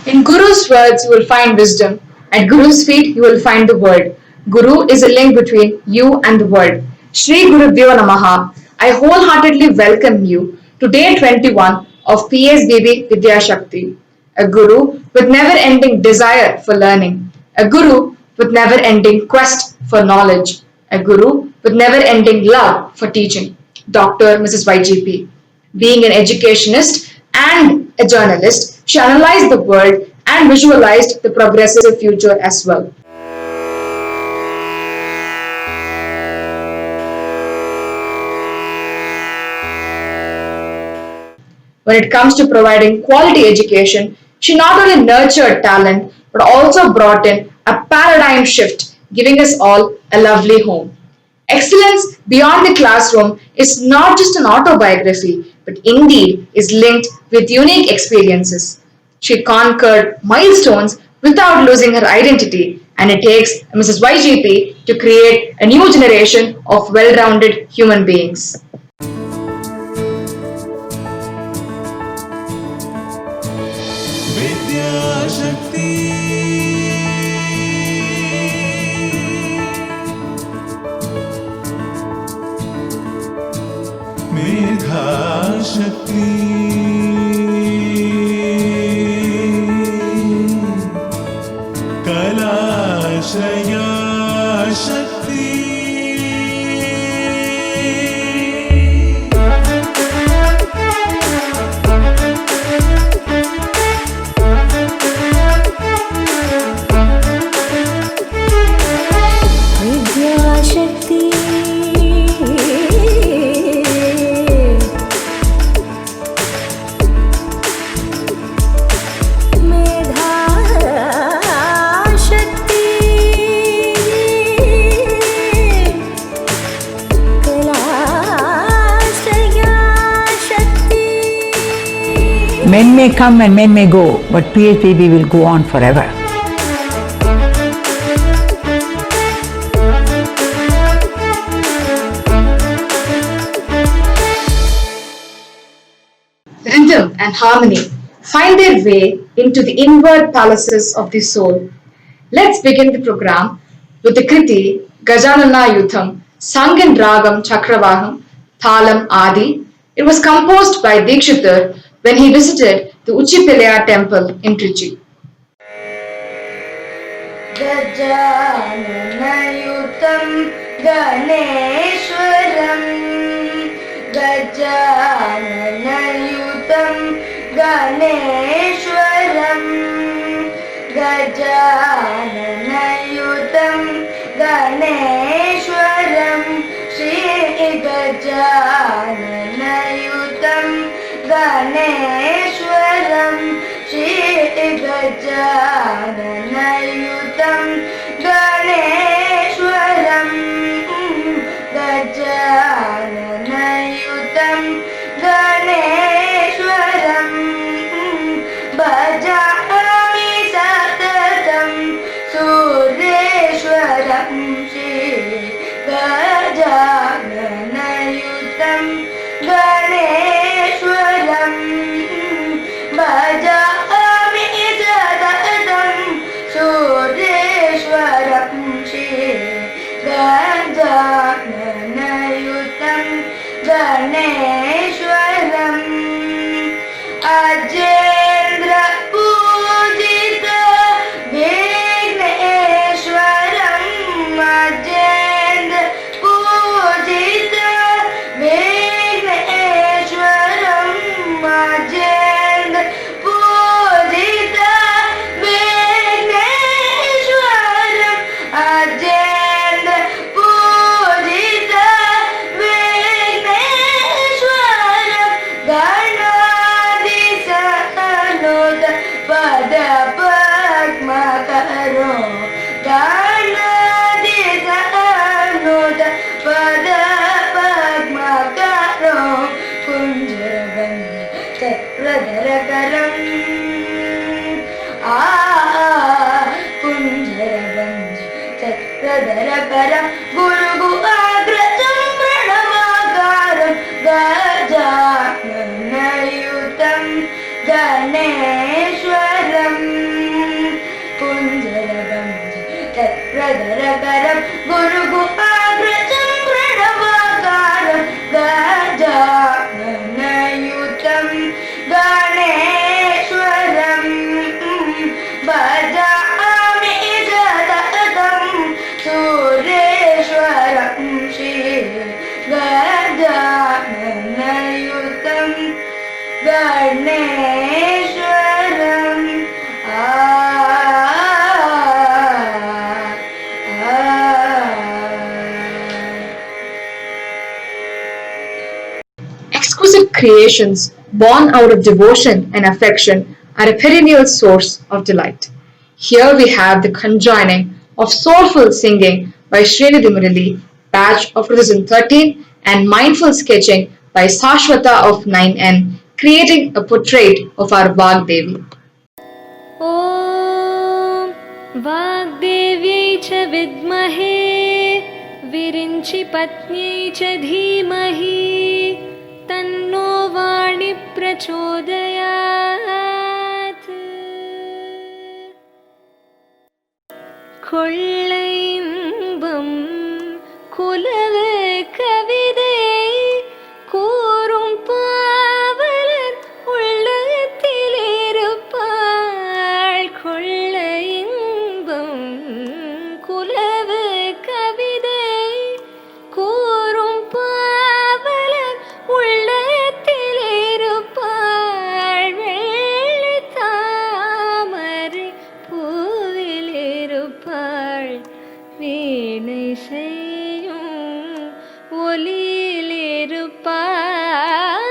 In Guru's words, you will find wisdom. At Guru's feet, you will find the word. Guru is a link between you and the world. Shri Gurubhyo Namaha. I wholeheartedly welcome you to day 21 of PSBB Vidya Shakti. A Guru with never ending desire for learning. A Guru with never ending quest for knowledge. A Guru with never ending love for teaching. Dr. Mrs. YGP. Being an educationist and a journalist, she analyzed the world and visualized the progressive future as well. When it comes to providing quality education, she not only nurtured talent but also brought in a paradigm shift, giving us all a lovely home. Excellence beyond the classroom is not just an autobiography, but indeed is linked with unique experiences. She conquered milestones without losing her identity, and it takes Mrs. YGP to create a new generation of well rounded human beings. विद्याशक्ति मेधाशक्ति कलाशया शक्ति Men may come and men may go, but PSBB will go on forever. Rhythm and harmony find their way into the inward palaces of the soul. Let's begin the program with the Kriti Gajanana Yutham, sung in Ragam Chakravaham, Thalam Adi. It was composed by Dikshitar when he visited the Uchipilaya temple in Trichy. गजाननयुतं गणेश्वरं गजाननयुतं गणेश्वरं गजाननयुतं गणेश्वरं Shri गजाननयुतं गणेश्वरं Shri गजाननयुतं गणेश्वरं गजाननयुतं गणेश्वरं भजामि सततं सूरेश्वरं श्री गजाननयुतं गणेश्वरं भजामि सततं सूरेश्वरं श्री गजाननयुतं गणेश्वरम् अजेन्द्र पूजित विघ्नेश्वरम् अजेन्द्र पूजित विघ्नेश्वरम् अजेन्द्र पूजित विघ्नेश्वरम् अजेन्द्र पूजित विघ्नेश्वरम् गणाधिसनुत पद पद्मकरो गणाधिसनुत पद पद्मकरो कुञ्जरवन्य चक्रधरकरम् कुञ्जरवन्य चक्रधरकरं गुरुगुहाग्रजं प्रणवाकारं गजाननयुतं गणेश्वरम् गजरकरं गुरुगुहाग्रजं प्रणवाकारं गजाननयुतं गणेश्वरं भजामि सततं सुरेश्वरं Shri गजाननयुतं गणेश्वरम् Exquisite creations born out of devotion and affection are a perennial source of delight. Here we have the conjoining of soulful singing by Srinidhi Murali, batch of 2013, and mindful sketching by Sashwata of 9N, creating a portrait of our Vagdevi. ॐ वाग्देव्यै च विद्महे विरिञ्चिपत्न्यै च धीमहि तन्नो वाणी प्रचोदयात् கொள்ளை இன்பம் குலவு கவிதை கூறும் பாவலர் உள்ளத்தில் இருப்பாள் கொள்ளை இன்பம் குலவு கவிதை கூறும் பாவலர் உள்ளத்தில் இருப்பாள் வெள்ளி தாமரை பூவில் இருப்பாள் வீணை செய்யும் ஒலியில் இருப்பாள்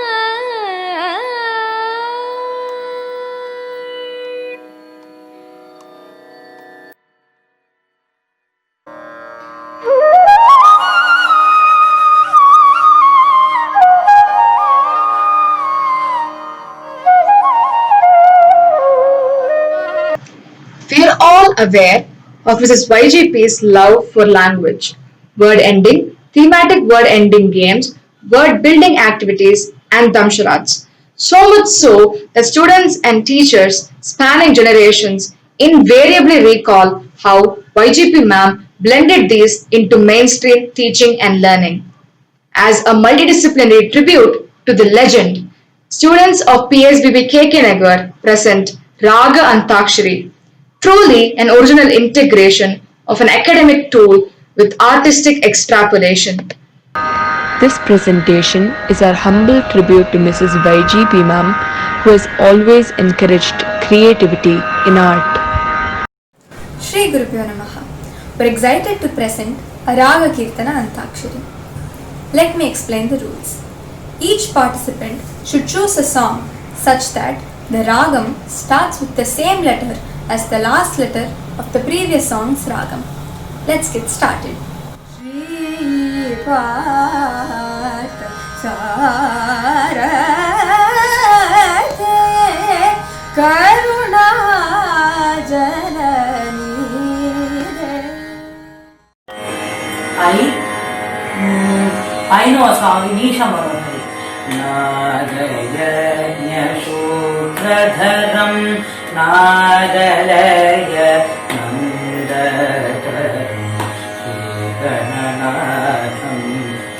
We are all aware of Mrs. YGP's love for language, word ending, thematic word ending games, word building activities, and damsharads. So much so that students and teachers spanning generations invariably recall how YGP ma'am blended these into mainstream teaching and learning. As a multidisciplinary tribute to the legend, students of PSBB KK Nagar present Raga Antakshari, truly an original integration of an academic tool with artistic extrapolation. This presentation is our humble tribute to Mrs. YGP ma'am, who has always encouraged creativity in art. Shri Gurubhyo Namaha. We're excited to present a Raga Kirtana Antakshari. Let me explain the rules. Each participant should choose a song such that the ragam starts with the same letter as the last letter of the previous song's ragam. Let's get started. I know a song in Isha Manohari. Nagayajnashukradharam Nagalaya Nandakaram Gananatham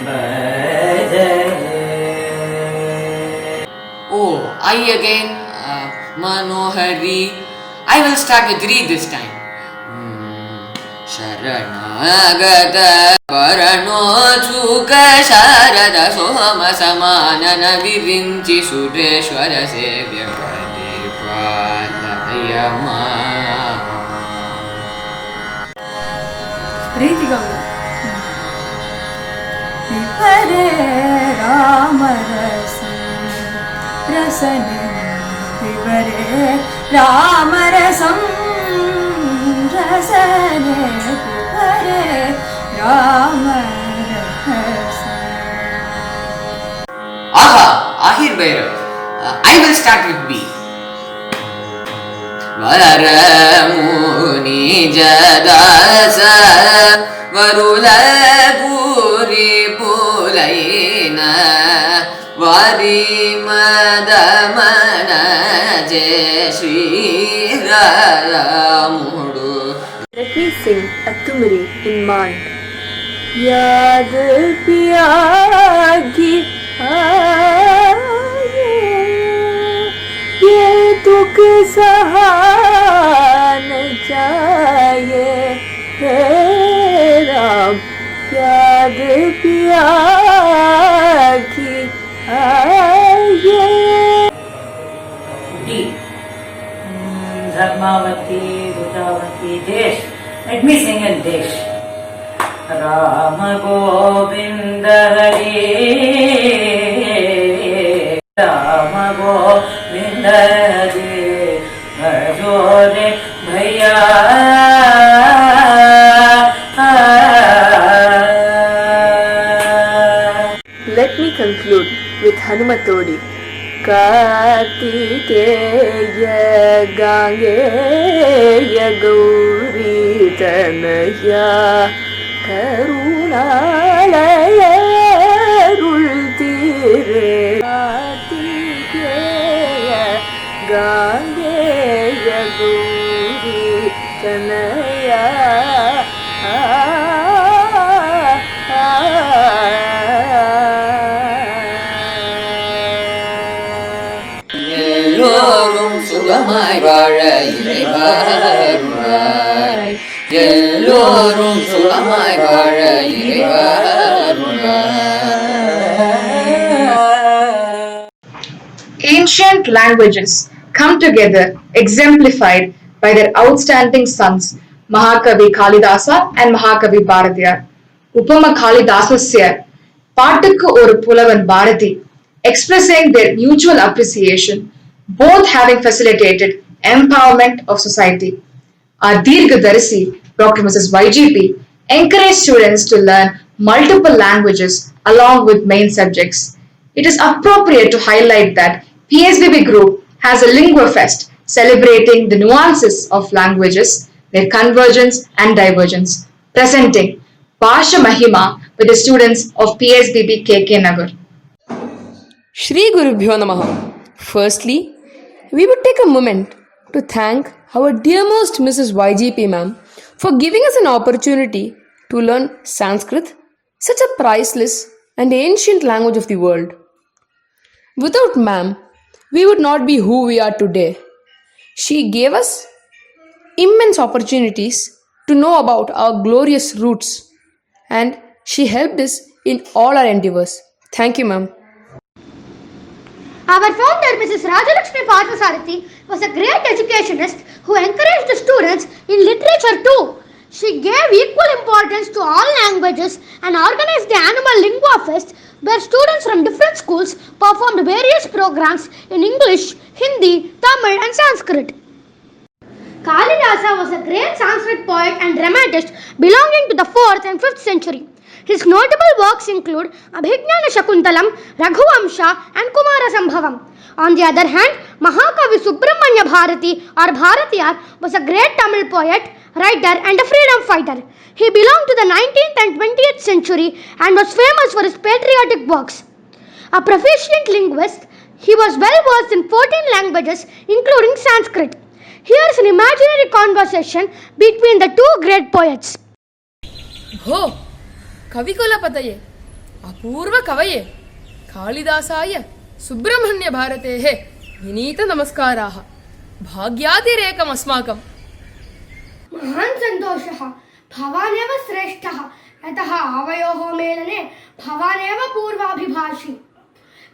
Bhajale. Oh, I again, Manohari. I will start with Re this time. Sharanagata Parano Chuka Sharada Sohama Samanana Virinchi Sudeshwara Sevya Padipalayama. Preeti Gaura. Hare Rama Rasane Hare Rama Rasam Rasane Hare Rama Rasam. Aha, Ahir Bhairav. I will start with B. Varamuni Jadasa Varula Puri Pulaina Vari Madamana Jai Shri Ramudu Let me sing a tumri in Mand. याद पिया की आए, ये दुख सहा न जाए, हे राम याद पिया की आए. धर्मावती दुर्गावती देश. Let me sing in देश. राम गोविंद हरे, राम गोविंद हरे, भजो रे भैया. Let me conclude with Hanumatodi. Kartikeya गांगेय गौरी तनया करुणालय रुल्तीरे. कार्तिकेय गांगेय गौरी तनया எல்லோரும் சுகமாய் வாழ இறைவா அருள்வாய். எல்லோரும் சுகமாய் வாழ இறைவா அருள்வாய். Ancient languages come together exemplified by their outstanding sons Mahakavi Kalidasa and Mahakavi Bharatiyar. Upama Kalidasasya Patukku oru Pulavan Bharati, expressing their mutual appreciation, both having facilitated empowerment of society. Our Dirghadarsi, Dr. Mrs. YGP, encouraged students to learn multiple languages along with main subjects. It is appropriate to highlight that PSBB group has a Lingua Fest celebrating the nuances of languages, their convergence and divergence, presenting Bhasha Mahima with the students of PSBB KK Nagar. Shri Gurubhyo Namaha. Firstly, we would take a moment to thank our dearmost Mrs. YGP ma'am for giving us an opportunity to learn Sanskrit, such a priceless and ancient language of the world. Without ma'am, we would not be who we are today. She gave us immense opportunities to know about our glorious roots, and she helped us in all our endeavors. Thank you, ma'am. Our founder, Mrs. Rajalakshmi Parthasarathy, was a great educationist who encouraged the students in literature too. She gave equal importance to all languages and organized the annual Lingua Fest, where students from different schools performed various programs in English, Hindi, Tamil and Sanskrit. Kalidasa was a great Sanskrit poet and dramatist belonging to the 4th and 5th century. His notable works include Abhignana Shakuntalam, Raghuvamsha and Kumara Sambhavam. On the other hand, Mahakavi Subramanya Bharati or Bharatiyar was a great Tamil poet, writer and a freedom fighter. He belonged to the 19th and 20th century and was famous for his patriotic works. A proficient linguist, he was well versed in 14 languages including Sanskrit. Here is an imaginary conversation between the two great poets. भो कविकुलपतये अपूर्व कवये कालिदासाय सुब्रह्मण्य भारतेः विनीत नमस्काराः. भाग्यातिरेकम् अस्माकम्. महान् सन्तोषः. भवानेव श्रेष्ठः. यतः आवयोः मेलने भवानेव पूर्वाभिभाषी.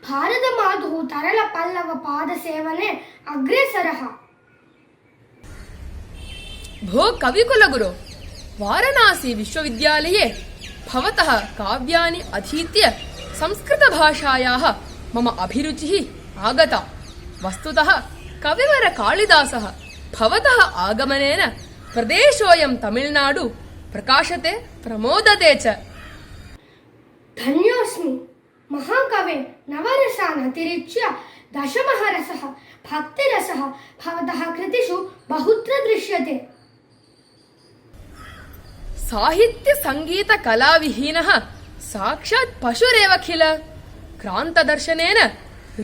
भारतमातुः तरलपल्लवपादसेवने अग्रेसरः. भो कविकुलगुरो, वाराणसी विश्वविद्यालये भवतः काव्यानि अधीत्य संस्कृतभाषायाः मम अभिरुचिः आगता. वस्तुतः कविवर कालिदासः भवतः आगमनेन प्रदेशोऽयं तमिळ्नाडु प्रकाशते प्रमोदते च. धन्योऽस्मि. महाकवे नवरसान् अतिरिच्य दशमः रसः भक्तिरसः भवतः कृतिषु बहुत्र दृश्यते. साहित्य संगीत कलाविहीनः साक्षात् पशुरेव किल. क्रान्तदर्शनेन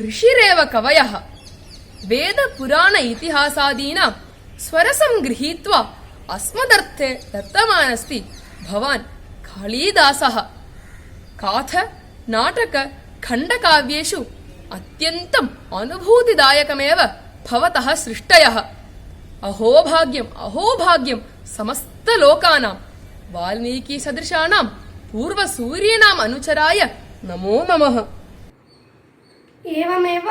ऋषिरेव कवयः. वेद पुराण इतिहासादीनां स्वरसं गृहीत्वा अस्मदर्थे दत्तमानस्ति भवान् कालिदासः। काथ नाटक खण्डकाव्येषु अत्यन्तम् अनुभूतिदायकमेव भवतः सृष्टयः। अहोभाग्यं समस्तलोकानां वाल्मीकिसदृशानां पूर्वसूरीणाम् अनुचराय नमो नमः। एवमेव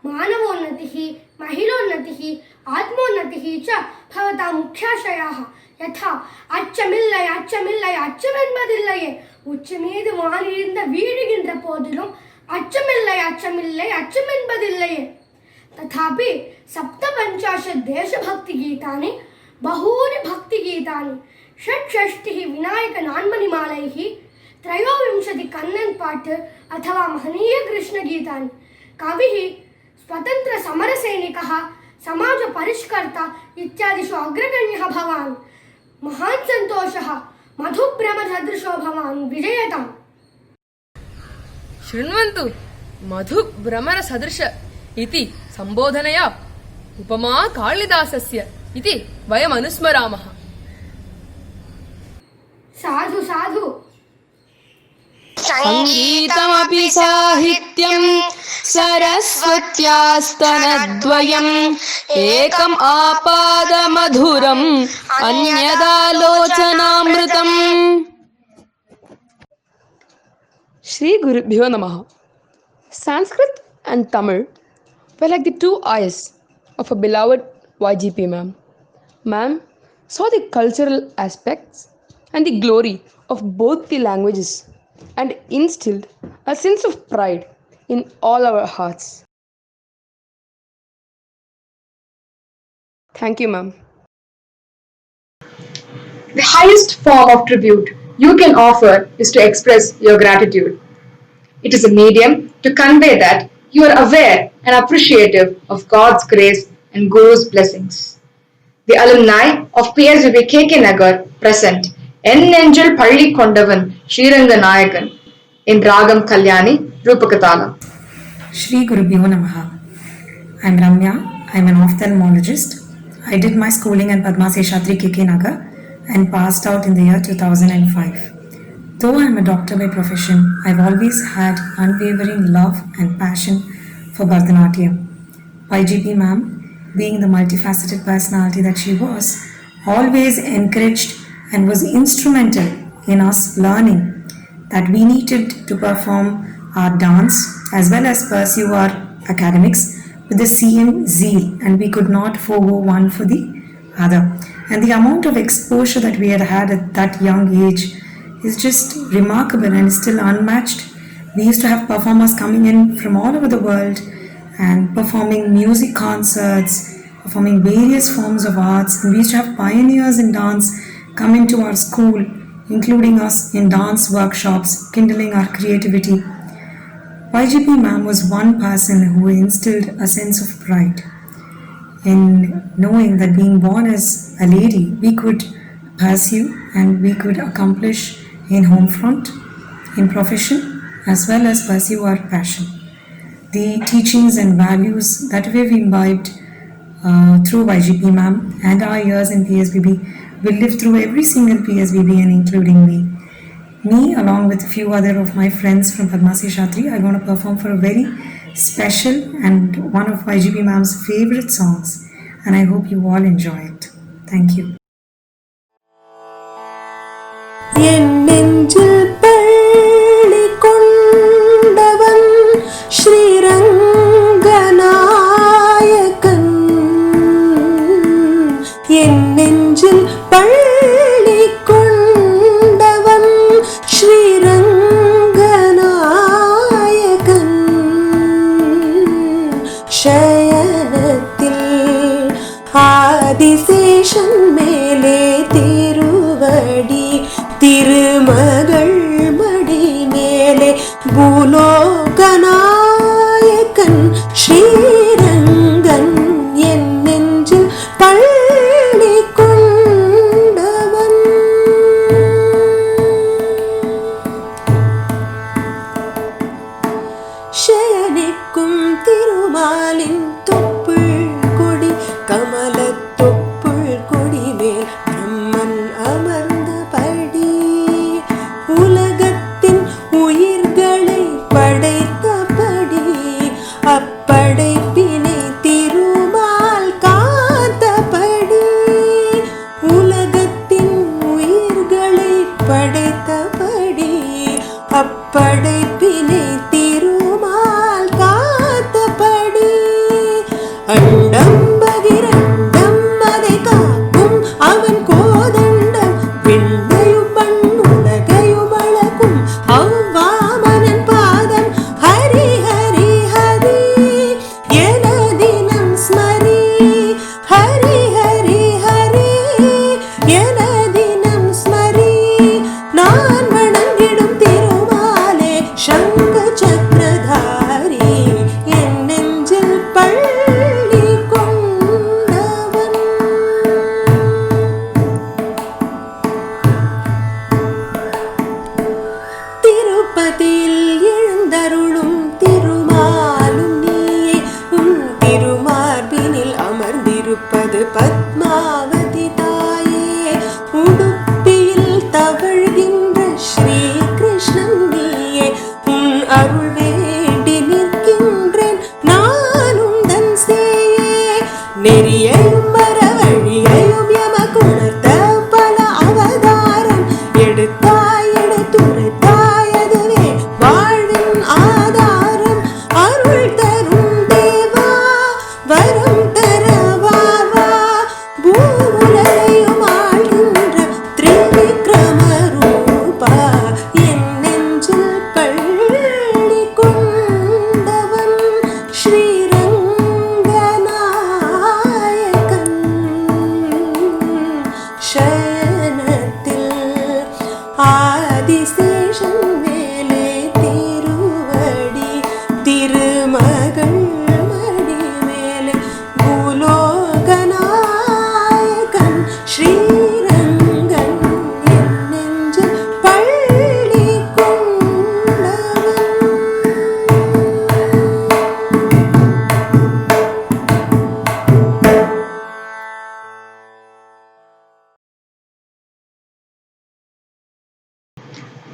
मानवोन्नतिः, महिलोन्नतिः, आत्मोन्नतिः च भवतां मुख्याशयाः। यथा அச்சமில்லை அச்சமில்லை அச்சமென்பதில்லையே, உச்சமீது வானிருந்த வீழுகின்ற போதிலும் அச்சமில்லை அச்சமில்லை அச்சமென்பதில்லையே। तथापि सप्तपञ्चाशत् देशभक्तिगीतानि, बहूनि भक्तिगीतानि, षट्षष्टिः विनायकनान्मणिमालैः, 23 कन्नन् पाट् अथवा महनीयकृष्णगीतानि। कविः, स्वतन्त्रसमरसैनिकः, समाजपरिष्कर्ता इत्यादिषु अग्रगण्यः भवान्। महान् सन्तोषः। मधुभ्रमसदृशो भवान् विजयताम्। शृण्वन्तु, मधुभ्रमरसदृश इति सम्बोधनया उपमा कालिदासस्य इति वयम् अनुस्मरामः। साधु साधु। संगीतमपि साहित्यं सरस्वत्यास्तनद्वयम्, एकम् आपादमधुरम् अन्यदालोचनामृतम्। Shri Gurubhyo Namaha. Sanskrit and Tamil were like the two eyes of a beloved YGP ma'am. Ma'am saw the cultural aspects and the glory of both the languages and instilled a sense of pride in all our hearts. Thank you, ma'am. The highest form of tribute you can offer is to express your gratitude. It is a medium to convey that you are aware and appreciative of God's grace and Guru's blessings. The alumni of PSVB KK Nagar present N. Nenjil Palli Kondavan Sriranga Nayakan in Ragam Kalyani Rupakatala. Shri Gurubhyo Namaha. I'm Ramya. I'm an ophthalmologist. I did my schooling at Padma Seshatri KK Nagar and passed out in the year 2005. Though I'm a doctor by profession, I've always had unwavering love and passion for Bharatanatyam. YGP ma'am, being the multifaceted personality that she was, always encouraged and was instrumental in us learning that we needed to perform our dance as well as pursue our academics with the same zeal, and we could not forego one for the other. And the amount of exposure that we had had at that young age is just remarkable and still unmatched. We used to have performers coming in from all over the world and performing music concerts, performing various forms of arts, and we used to have pioneers in dance come into our school, including us in dance workshops, kindling our creativity. YGP ma'am was one person who instilled a sense of pride in knowing that being born as a lady, we could pursue and we could accomplish in home front, in profession, as well as pursue our passion. The teachings and values that we've imbibed through YGP ma'am and our years in PSBB will live through every single PSBB and including me. Me, along with a few other of my friends from Padma Seshatri, are going to perform for a very special and one of YGP ma'am's favorite songs, and I hope you all enjoy it. Thank you. என் நெஞ்சில் பள்ளி கொண்டவன் ஸ்ரீரங்கநாயகன், என் நெஞ்சில் பள்ளி கொண்டவன் ஸ்ரீரங்கநாயகன், சயனத்தில் ஆதிசேஷன் மேலே திருவடி திரு படைப்பினை திருமால் காத்தபடி அண்டம் பகிரண்டம் அதை காக்கும் அவன் கோதண்டம் விண்ணையும் மண்ணுலகையும் அளக்கும் அவ்வாமனன் பாதம் ஹரி ஹரி ஹரி என தினம் ஸ்மரி ஹரி ஹரி ஹரி என தினம் ஸ்மரி நான் வணங்கிடும் திருமாலே சங்க சக்கரதாரி என் நெஞ்சில் பள்ளி கொண்டவன். திருப்பதியில் எழுந்தருளும் திருமாலும் நீயே உன் திருமார்பினில் அமர்ந்திருப்பது பத்மாவதி தாயே உடுப்பியில் தவழ்கின்ற ஸ்ரீ கிருஷ்ணன் நீயே உன் அருள் வேண்டி நிற்கின்றேன் நானும் தன் சேயே நெறியையும் மரவழியையும் எமக்குணர்த்த பல அவதாரம் எடுத்தாய் எடுத்துரைத்தாய் அதுவே வாழ்வின் ஆதாரம் அருள் தரும் தேவா வரம் தர வா வா பூவுலகையும் ஆள்கின்ற திரிவிக்ரம ரூபா என் நெஞ்சில் பள்ளி கொண்டவன் ஸ்ரீரங்கநாயகன் சயனத்தில் ஆதிசேஷன் மேலே திருவடி திருமகள் மடி மேலே பூலோகநாயகன் ஸ்ரீரங்கன் என் நெஞ்சில் பள்ளி கொண்டவன்.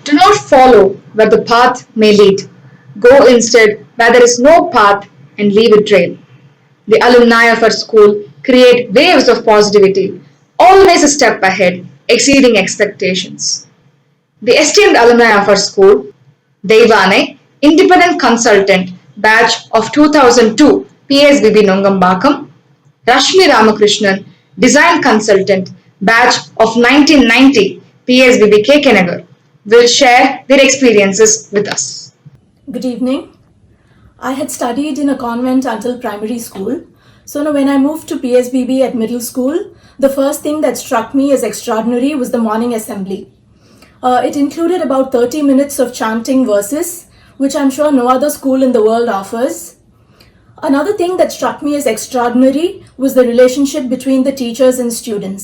Do not follow where the path may lead. Go instead where there is no path and leave a trail. The alumni of our school create waves of positivity, always a step ahead, exceeding expectations. The esteemed alumni of our school, Devane, independent consultant, batch of 2002 PSBB Nongambakam, Rashmi Ramakrishnan, design consultant, batch of 1990 PSBB KK Nagar, will share their experiences with us. Good evening. I had studied in a convent until primary school. So now when I moved to PSBB at middle school, the first thing that struck me as extraordinary was the morning assembly. It included about 30 minutes of chanting verses, which I'm sure no other school in the world offers. Another thing that struck me as extraordinary was the relationship between the teachers and students.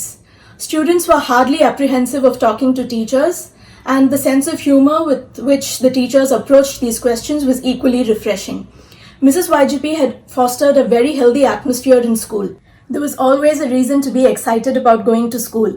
Students were hardly apprehensive of talking to teachers, and the sense of humor with which the teachers approached these questions was equally refreshing. Mrs. YGP had fostered a very healthy atmosphere in school. There was always a reason to be excited about going to school.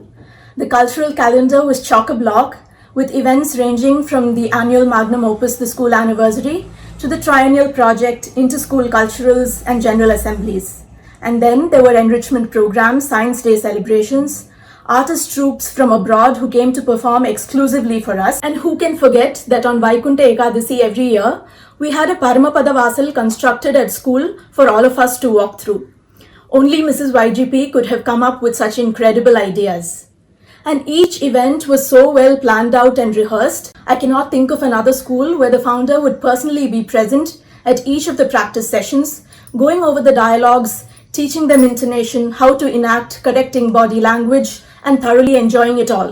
The cultural calendar was chock-a-block, with events ranging from the annual magnum opus, the school anniversary, to the triennial project, inter-school culturals and general assemblies. And then there were enrichment programs, science day celebrations, artist troops from abroad who came to perform exclusively for us. And who can forget that on Vaikunta Ekadasi every year, we had a Paramapada Vasal constructed at school for all of us to walk through. Only Mrs. YGP could have come up with such incredible ideas. And each event was so well planned out and rehearsed, I cannot think of another school where the founder would personally be present at each of the practice sessions, going over the dialogues, teaching them intonation, how to enact, correcting body language, and thoroughly enjoying it all.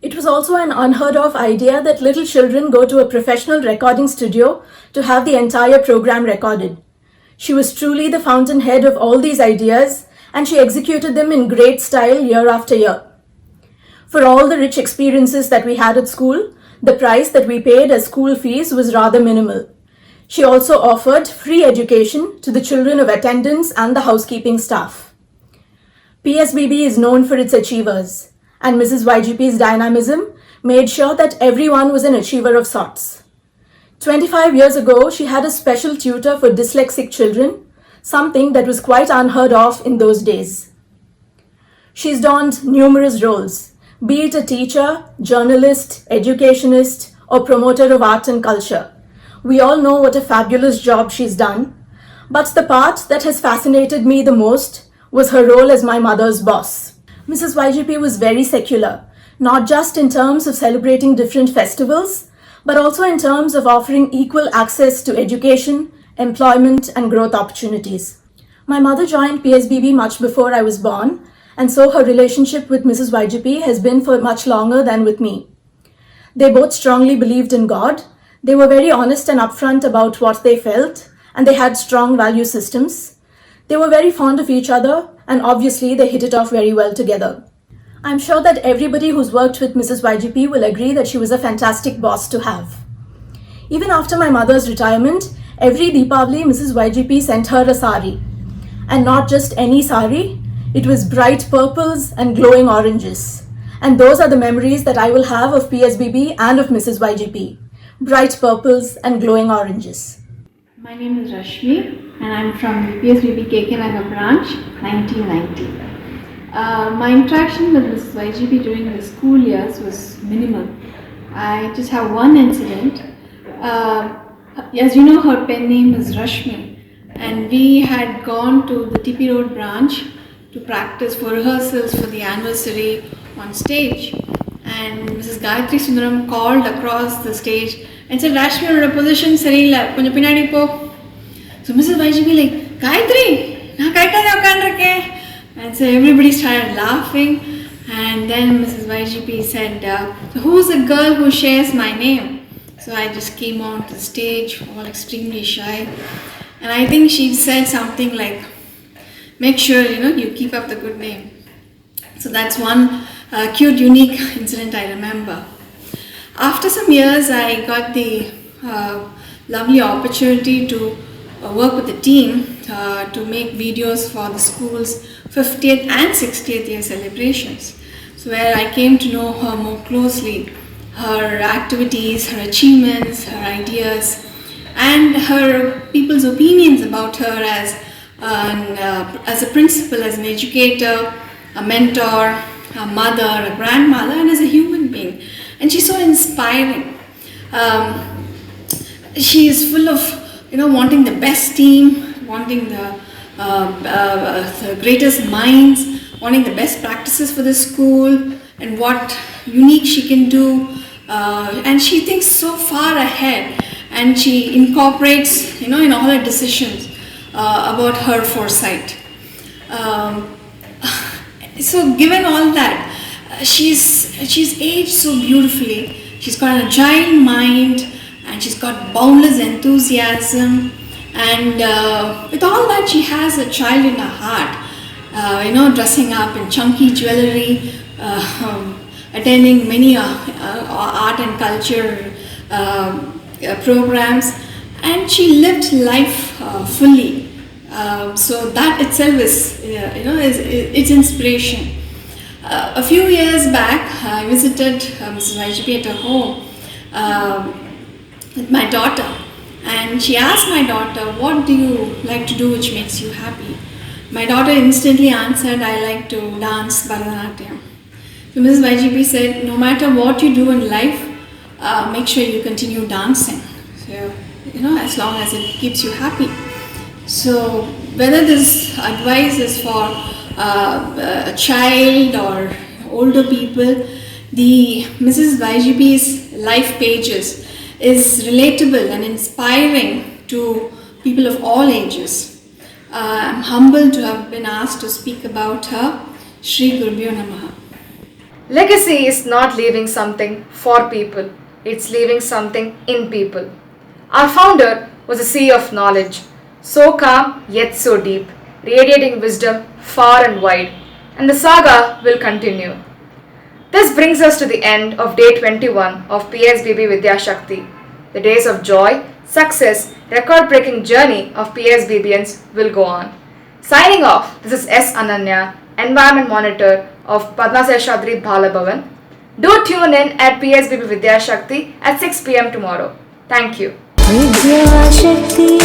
It was also an unheard of idea that little children go to a professional recording studio to have the entire program recorded. She was truly the fountainhead of all these ideas, and she executed them in great style year after year. For all the rich experiences that we had at school, the price that we paid as school fees was rather minimal. She also offered free education to the children of attendants and the housekeeping staff. PSBB is known for its achievers, and Mrs. YGP's dynamism made sure that everyone was an achiever of sorts. 25 years ago, she had a special tutor for dyslexic children, something that was quite unheard of in those days. She's donned numerous roles, be it a teacher, journalist, educationist, or promoter of art and culture. We all know what a fabulous job she's done. But the part that has fascinated me the most was her role as my mother's boss. Mrs. YGP was very secular, not just in terms of celebrating different festivals, but also in terms of offering equal access to education, employment, and growth opportunities. My mother joined PSBB much before I was born, and so her relationship with Mrs. YGP has been for much longer than with me. They both strongly believed in God. They were very honest and upfront about what they felt, and they had strong value systems. They were very fond of each other, and obviously they hit it off very well together. I'm sure that everybody who's worked with Mrs. YGP will agree that she was a fantastic boss to have. Even after my mother's retirement, every Deepavali, Mrs. YGP sent her a sari. And not just any sari, it was bright purples and glowing oranges. And those are the memories that I will have of PSBB and of Mrs. YGP. Bright purples and glowing oranges. My name is Rashmi and I'm from the PSBB KK Nagar branch, 1990. My interaction with Mrs. YGP during the school years was minimal. I just have one incident. As you know, her pen name is Rashmi, and we had gone to the TP Road branch to practice for rehearsals for the anniversary on stage. And Mrs. Gayatri Sundaram called across the stage and said, Rashmi, your position sarila, konja pinadi po. So Mrs. YGP like, Gayatri, na kaita ukandirke. And so everybody started laughing, and then Mrs. YGP said, so who's the girl who shares my name? So I just came on to the stage, all extremely shy, and I think she said something like, make sure you keep up the good name. So that's one cute, unique incident I remember. After some years, I got the lovely opportunity to work with the team to make videos for the school's 50th and 60th year celebrations. So where I came to know her more closely, her activities, her achievements, her ideas, and her people's opinions about her as a principal, as an educator, a mentor, a mother, a grandmother, and as a human being. And she's so inspiring. She is full of wanting the best team, wanting the greatest minds, wanting the best practices for the school and what unique she can do. And she thinks so far ahead, and she incorporates, in all her decisions about her foresight. So given all that, she's aged so beautifully. She's got an agile mind, and she's got boundless enthusiasm, and with all that she has a child in her heart, dressing up in chunky jewelry, attending many art and culture programs, and she lived life fully. So that itself is, it's inspiration. A few years back, I visited Mrs. YGP at her home with my daughter, and she asked my daughter, what do you like to do which makes you happy? My daughter instantly answered, I like to dance Bharatanatyam. So Mrs. YGP said, no matter what you do in life, make sure you continue dancing. So, as long as it keeps you happy. So whether this advice is for a child or older people, the Mrs. YGP's life pages is relatable and inspiring to people of all ages. I'm humbled to have been asked to speak about her. Shri Gurubhyo Namaha. Legacy is not leaving something for people, it's leaving something in people. Our founder was a sea of knowledge, so calm yet so deep, radiating wisdom far and wide, and the saga will continue. This brings us to the end of day 21 of PSBB Vidya Shakti. The days of joy, success, record-breaking journey of PSBBians will go on. Signing off, this is S. Ananya, Environment Monitor of Padma Seshadri Bhala Bhavan. Do tune in at PSBB Vidya Shakti at 6 p.m. tomorrow. Thank you. Vidya Shakti